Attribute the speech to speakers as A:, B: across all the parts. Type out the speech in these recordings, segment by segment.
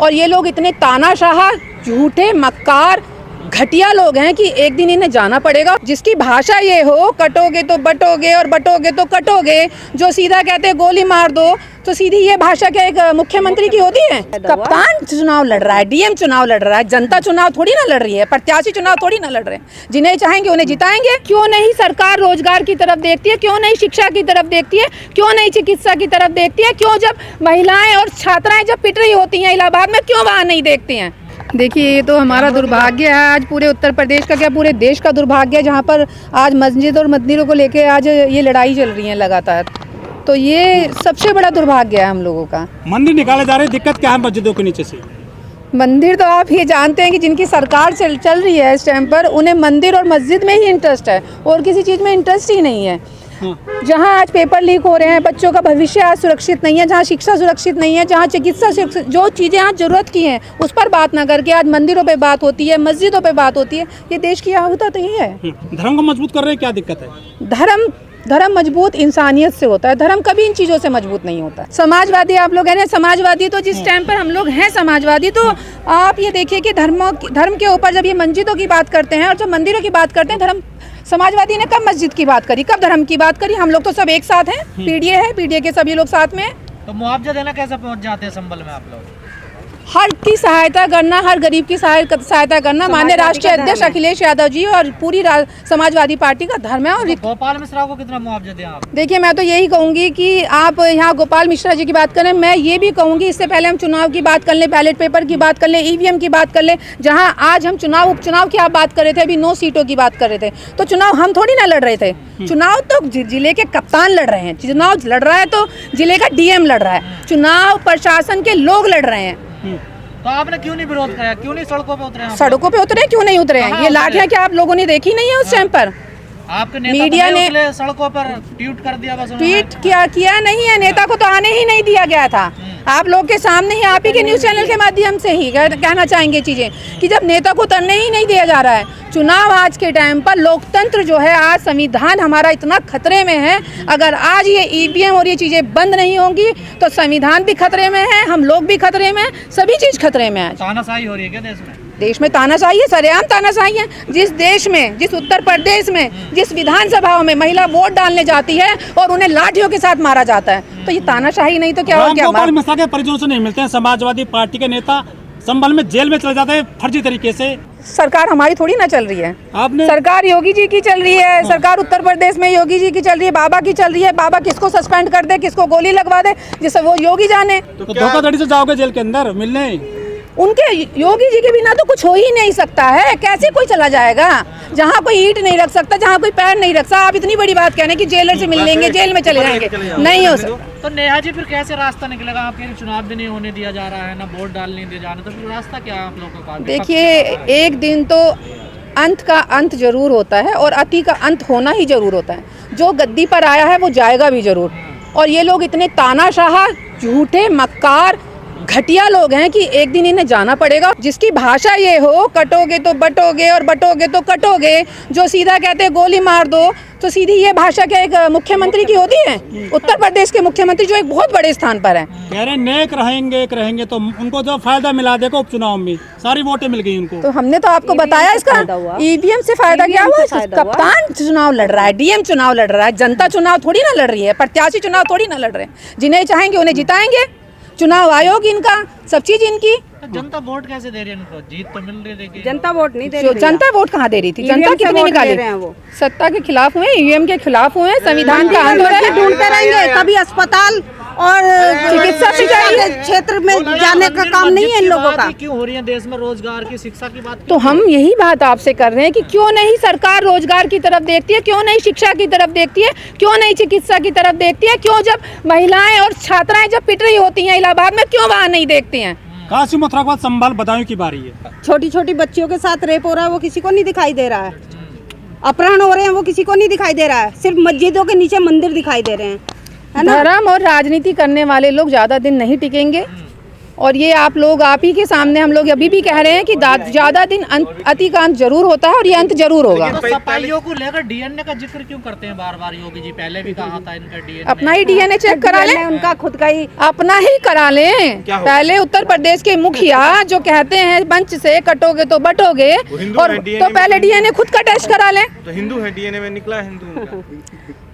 A: और ये लोग इतने तानाशाह, झूठे, मक्कार, घटिया लोग हैं कि एक दिन इन्हें जाना पड़ेगा। जिसकी भाषा ये हो, कटोगे तो बटोगे और बटोगे तो कटोगे, जो सीधा कहते हैं गोली मार दो, तो सीधी ये भाषा क्या एक मुख्यमंत्री की होती है? कप्तान चुनाव लड़ रहा है, डीएम चुनाव लड़ रहा है, जनता चुनाव थोड़ी ना लड़ रही है, प्रत्याशी चुनाव थोड़ी ना लड़ रहे हैं। जिन्हें चाहेंगे उन्हें जिताएंगे। क्यों नहीं सरकार रोजगार की तरफ देखती है? क्यों नहीं शिक्षा की तरफ देखती है? क्यों नहीं चिकित्सा की तरफ देखती है? क्यों जब महिलाएं और छात्राएं जब पिट रही होती हैं इलाहाबाद में, क्यों वहाँ नहीं देखती हैं? देखिए, ये तो हमारा दुर्भाग्य है आज, पूरे उत्तर प्रदेश का क्या पूरे देश का दुर्भाग्य है, जहाँ पर आज मस्जिद और मंदिरों को लेके आज ये लड़ाई चल रही है लगातार। तो ये सबसे बड़ा दुर्भाग्य है हम लोगों का।
B: मंदिर निकाले जा रहे हैं, दिक्कत क्या है मस्जिदों के नीचे से?
A: मंदिर तो आप ये जानते हैं कि जिनकी सरकार चल रही है इस टाइम पर, उन्हें मंदिर और मस्जिद में ही इंटरेस्ट है और किसी चीज़ में इंटरेस्ट ही नहीं है। जहाँ आज पेपर लीक हो रहे हैं, बच्चों का भविष्य आज सुरक्षित नहीं है, जहाँ शिक्षा सुरक्षित नहीं है, जहाँ चिकित्सा सुरक्षित, जो चीज़ें आज ज़रूरत की हैं उस पर बात ना करके आज मंदिरों पे बात होती है, मस्जिदों पे बात होती है। ये देश की आहूता तो ये है।
B: धर्म को मजबूत कर रहे हैं, क्या दिक्कत है?
A: धर्म मजबूत इंसानियत से होता है, धर्म कभी इन चीज़ों से मजबूत नहीं होता। समाजवादी आप लोग हैं ना, समाजवादी तो जिस टाइम पर हम लोग हैं समाजवादी, तो आप ये देखिए कि धर्म के ऊपर जब ये मस्जिदों की बात करते हैं और जब मंदिरों की बात करते हैं, धर्म समाजवादी ने कब मस्जिद की बात करी, कब धर्म की बात करी? हम लोग तो सब एक साथ हैं, पीडीए है, पीडीए के सभी लोग साथ में हैं।
C: तो मुआवजा देना कैसे पहुंच जाते हैं संबल में आप लोग?
A: हर की सहायता करना, हर गरीब की सहायता करना माननीय राष्ट्रीय अध्यक्ष अखिलेश यादव जी और पूरी समाजवादी पार्टी का धर्म है। और
C: तो गोपाल मिश्रा को कितना मुआवजा दिया आप?
A: देखिए, मैं तो यही कहूँगी कि आप यहाँ गोपाल मिश्रा जी की बात करें, मैं ये भी कहूँगी इससे पहले हम चुनाव की बात कर लें, बैलेट पेपर की बात कर लें, ईवीएम की बात कर लें। जहाँ आज हम उपचुनाव की आप बात कर रहे थे, अभी 9 सीटों की बात कर रहे थे, तो चुनाव हम थोड़ी ना लड़ रहे थे। चुनाव तो जिले के कप्तान लड़ रहे हैं, चुनाव लड़ रहा है तो जिले का डीएम लड़ रहा है, चुनाव प्रशासन के लोग लड़ रहे हैं।
C: तो आपने क्यों नहीं विरोध किया? क्यों नहीं सड़कों पे उतरे?
A: सड़कों पे उतरे क्यों नहीं उतरे हैं? ये लाठियां क्या आप लोगों ने देखी नहीं है उस टाइम पर?
C: आपके
A: मीडिया ने
C: सड़कों पर ट्वीट कर दिया, बस
A: ट्वीट किया नहीं है। नेता को तो आने ही नहीं दिया गया था। आप लोग के सामने ही, आप ही के न्यूज़ चैनल के माध्यम से ही कहना चाहेंगे चीज़ें कि जब नेता को उतरने ही नहीं दिया जा रहा है। चुनाव आज के टाइम पर लोकतंत्र जो है, आज संविधान हमारा इतना खतरे में है। अगर आज ये ईवीएम और ये चीज़ें बंद नहीं होंगी तो संविधान भी खतरे में है, हम लोग भी खतरे में, सभी चीज़ खतरे में है।
C: तानाशाही हो रही है क्या देश में?
A: देश में तानाशाही है, सरेआम तानाशाही है। जिस देश में, जिस उत्तर प्रदेश में, जिस विधानसभाओं में महिला वोट डालने जाती है और उन्हें लाठियों के साथ मारा जाता है, तो ये तानाशाही नहीं तो क्या हो गया?
B: गोपाल मिश्रा के परिजनों से नहीं मिलते हैं, समाजवादी पार्टी के नेता संभल में जेल में चले जाते हैं फर्जी तरीके से।
A: सरकार हमारी थोड़ी ना चल रही है,
B: आपने
A: सरकार योगी जी की चल रही है। सरकार उत्तर प्रदेश में योगी जी की चल रही है, बाबा की चल रही है। बाबा किसको सस्पेंड कर दे, किसको गोली लगवा दे, जिससे वो योगी जाने।
B: तो धोखाधड़ी से जाओगे जेल के अंदर मिलने?
A: उनके योगी जी के बिना तो कुछ हो ही नहीं सकता है। कैसे कोई चला जाएगा? जहाँ कोई ईंट नहीं रख सकता, जहाँ कोई पैर नहीं रख सकता, आप इतनी बड़ी बात कहने कि जेलर से मिल लेंगे, जेल में चले जाएंगे, नहीं हो सकता।
C: तो नेहा जी, फिर कैसे रास्ता निकलेगा? आपके चुनाव भी नहीं होने दिया जा रहा है, ना वोट डालने दिया जा रहा है, तो फिर रास्ता क्या है आप लोगों का?
A: देखिए, एक दिन तो अंत का अंत जरूर होता है और अति का अंत होना ही जरूर होता है। जो गद्दी पर आया है वो जाएगा भी जरूर। और ये लोग इतने तानाशाह, झूठे, मक्कार, घटिया लोग हैं कि एक दिन इन्हें जाना पड़ेगा। जिसकी भाषा ये हो, कटोगे तो बटोगे और बटोगे तो कटोगे, जो सीधा कहते हैं गोली मार दो, तो सीधी ये भाषा क्या एक मुख्यमंत्री की होती है? उत्तर प्रदेश के मुख्यमंत्री जो एक बहुत बड़े स्थान पर है,
B: कह रहे नेक रहेंगे तो उनको जो फायदा मिला देखो उपचुनाव में, सारी वोटें मिल गई उनको।
A: तो हमने तो आपको बताया इसका ईवीएम से फायदा क्या हुआ? कप्तान चुनाव लड़ रहा है, डीएम चुनाव लड़ रहा है, जनता चुनाव थोड़ी ना लड़ रही है, प्रत्याशी चुनाव थोड़ी ना लड़ रहे हैं। जिन्हें चाहेंगे उन्हें जिताएंगे, चुनाव आयोग इनका, सब चीज इनकी।
C: तो जनता वोट कैसे दे रही है उनको? जीत तो मिल रही है,
D: जनता वोट नहीं दे रही।
A: जनता वोट कहाँ दे रही थी? जनता कितनी निकाली?
D: वो
A: सत्ता के खिलाफ हुए, ईवीएम के खिलाफ हुए, संविधान का आंदोलन
D: ढूंढते रहेंगे। कभी अस्पताल और चिकित्सा क्षेत्र में जाने का काम नहीं है इन लोगों का।
C: क्यों हो रही है देश में रोजगार की, शिक्षा की बात?
A: तो हम यही बात आपसे कर रहे हैं कि क्यों नहीं सरकार रोजगार की तरफ देखती है, क्यों नहीं शिक्षा की तरफ देखती है, क्यों नहीं चिकित्सा की तरफ देखती है? क्यों जब महिलाएं और छात्राएं जब पिट रही होती हैं इलाहाबाद में, क्यों वहाँ नहीं देखती हैं?
B: काशी मथुरा के बाद संभाल बदायूं की बारी है।
D: छोटी छोटी बच्चियों के साथ रेप हो रहा है, वो किसी को नहीं दिखाई दे रहा है। अपहरण हो रहे हैं, वो किसी को नहीं दिखाई दे रहा है। सिर्फ मस्जिदों के नीचे मंदिर दिखाई दे रहे हैं, है ना?
A: धर्म और राजनीति करने वाले लोग ज्यादा दिन नहीं टिकेंगे। और ये आप लोग, आप ही के सामने हम लोग अभी भी कह रहे हैं कि ज्यादा दिन अति का अंत जरूर होता है और ये अंत जरूर होगा।
C: तो सफाइयों को लेकर डीएनए का जिक्र क्यों करते हैं बार बार योगी जी? पहले भी कहा था इनका डीएनए,
A: अपना ही डीएनए चेक करा लें,
D: उनका खुद का ही
A: अपना ही करा लें। पहले उत्तर प्रदेश के मुखिया जो कहते हैं मंच से कटोगे तो बटोगे, और तो पहले डीएनए खुद का टेस्ट करा लें।
E: तो हिंदू है, डीएनए में निकला है हिंदू उनका।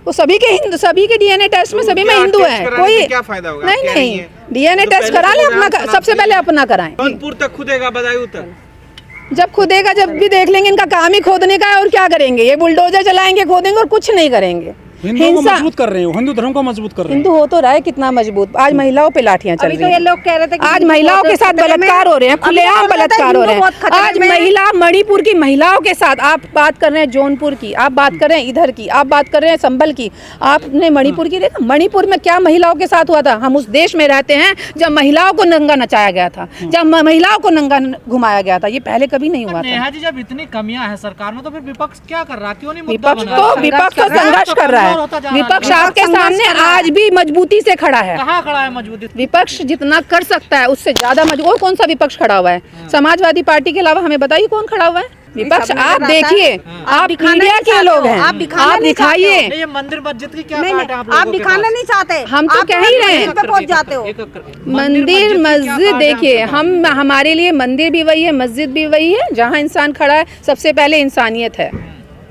A: वो सभी के डीएनए टेस्ट में सभी में हिंदू है, कोई
E: क्या फायदा होगा?
A: नहीं डीएनए टेस्ट करा ले अपना, सबसे पहले अपना कराएं।
E: जौनपुर तक खुदेगा, बदायूं तक
A: जब खुदेगा, जब भी देख लेंगे। इनका काम ही खोदने का है, और क्या करेंगे? ये बुलडोजर चलाएंगे, खोदेंगे और कुछ नहीं करेंगे।
B: हिंदुओं को मजबूत कर रहे हो, हिंदू धर्म को मजबूत कर रहे
A: हिंदू हो तो रहा है कितना मजबूत। आज महिलाओं पे लाठियां चल
D: अभी
A: रही
D: तो ये
A: हैं।
D: लोग कह रहे थे कि
A: आज महिलाओं के साथ बलात्कार हो रहे हैं, खुलेआम बलात्कार हो रहे हैं। आज महिला, मणिपुर की महिलाओं के साथ, आप बात कर रहे हैं जौनपुर की, आप बात कर रहे हैं इधर की, आप बात कर रहे हैं संभल की, आपने मणिपुर की देखा? मणिपुर में क्या महिलाओं के साथ हुआ था? हम उस देश में रहते हैं जब महिलाओं को नंगा नचाया गया था, जब महिलाओं को नंगा घुमाया गया था। ये पहले कभी नहीं हुआ था।
C: नेहा जी, जब इतनी कमियां हैं सरकार में तो फिर विपक्ष क्या कर रहा? क्यों नहीं मुद्दा
A: विपक्ष
C: बना
A: तो
C: रहा?
A: संघर्ष कर रहा है। विपक्ष आपके सामने आज भी मजबूती से खड़ा है।
C: कहाँ खड़ा है मजबूती?
A: विपक्ष जितना कर सकता है उससे ज्यादा मजबूत। और कौन सा विपक्ष खड़ा हुआ है? समाजवादी पार्टी के अलावा हमें बताइए कौन खड़ा हुआ है विपक्ष? आप देखिए, आप मीडिया के लोग हैं, आप दिखाइए।
C: ये मंदिर मस्जिद की क्या
D: नहीं,
C: बात है?
D: आप दिखाना नहीं चाहते,
A: हम तो कह ही रहे हैं
D: पे पहुंच जाते हो।
A: मंदिर मस्जिद देखिए, हम हमारे लिए मंदिर भी वही है, मस्जिद भी वही है, जहाँ इंसान खड़ा है सबसे पहले इंसानियत है।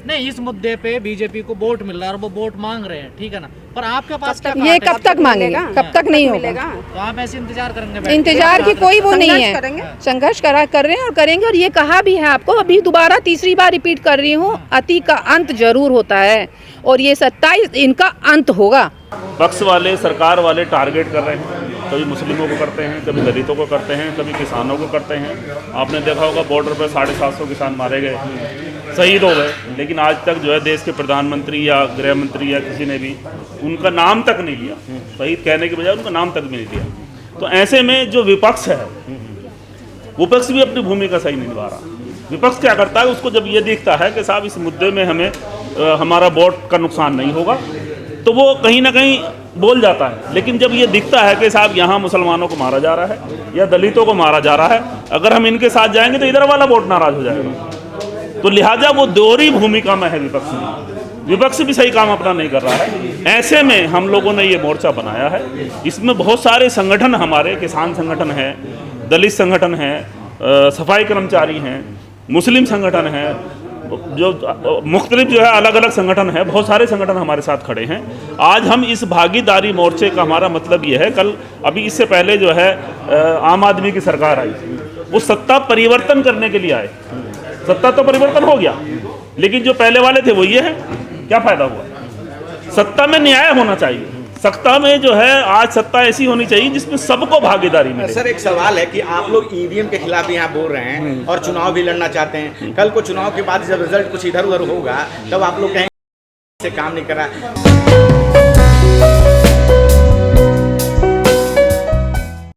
C: नहीं, इस मुद्दे पे बीजेपी को वोट मिल रहा है और वो वोट मांग रहे हैं, ठीक है ना? पर आपके पास क्या
A: ये कब तक मांगेगा? कब तक नहीं होगा?
C: तो आप ऐसे इंतजार करेंगे?
A: इंतजार की कोई वो नहीं है, संघर्ष कर रहे हैं और करेंगे। और ये कहा भी है आपको, अभी दोबारा तीसरी बार रिपीट कर रही हूँ, अति का अंत जरूर होता है और ये 27 इनका अंत होगा।
F: पक्ष वाले, सरकार वाले टारगेट कर रहे हैं, कभी मुस्लिमों को करते हैं, कभी दलितों को करते हैं, कभी किसानों को करते हैं। आपने देखा होगा बॉर्डर पर 750 किसान मारे गए, शहीद हो गए, लेकिन आज तक जो है देश के प्रधानमंत्री या गृह मंत्री या किसी ने भी उनका नाम तक नहीं लिया। शहीद कहने के बजाय उनका नाम तक भी नहीं लिया। तो ऐसे में जो विपक्ष है, विपक्ष भी अपनी भूमिका सही नहीं निभा रहा। विपक्ष क्या करता है, उसको जब ये दिखता है कि साहब इस मुद्दे में हमें हमारा वोट का नुकसान नहीं होगा, तो वो कहीं ना कहीं बोल जाता है। लेकिन जब ये दिखता है कि साहब यहाँ मुसलमानों को मारा जा रहा है या दलितों को मारा जा रहा है, अगर हम इनके साथ जाएंगे तो इधर वाला वोट नाराज हो जाएगा। तो लिहाजा वो दोहरी भूमिका में है विपक्ष में, विपक्ष भी सही काम अपना नहीं कर रहा है। ऐसे में हम लोगों ने ये मोर्चा बनाया है। इसमें बहुत सारे संगठन, हमारे किसान संगठन है, दलित संगठन है, सफाई कर्मचारी हैं, मुस्लिम संगठन है, जो मुख्तलिफ जो है अलग अलग संगठन है, बहुत सारे संगठन हमारे साथ खड़े हैं। आज हम इस भागीदारी मोर्चे का हमारा मतलब ये है, कल अभी इससे पहले जो है आम आदमी की सरकार आई, वो सत्ता परिवर्तन करने के लिए आए। सत्ता तो परिवर्तन हो गया, लेकिन जो पहले वाले थे वो ये है, क्या फायदा हुआ? सत्ता में न्याय होना चाहिए। सत्ता में जो है आज सत्ता ऐसी होनी चाहिए जिसमें सबको भागीदारी मिले।
E: सर, एक सवाल है कि आप लोग ईवीएम के खिलाफ यहाँ बोल रहे हैं और चुनाव भी लड़ना चाहते हैं। कल को चुनाव के बाद जब रिजल्ट कुछ इधर उधर होगा तब आप लोग कहेंगे से काम नहीं कर रहा।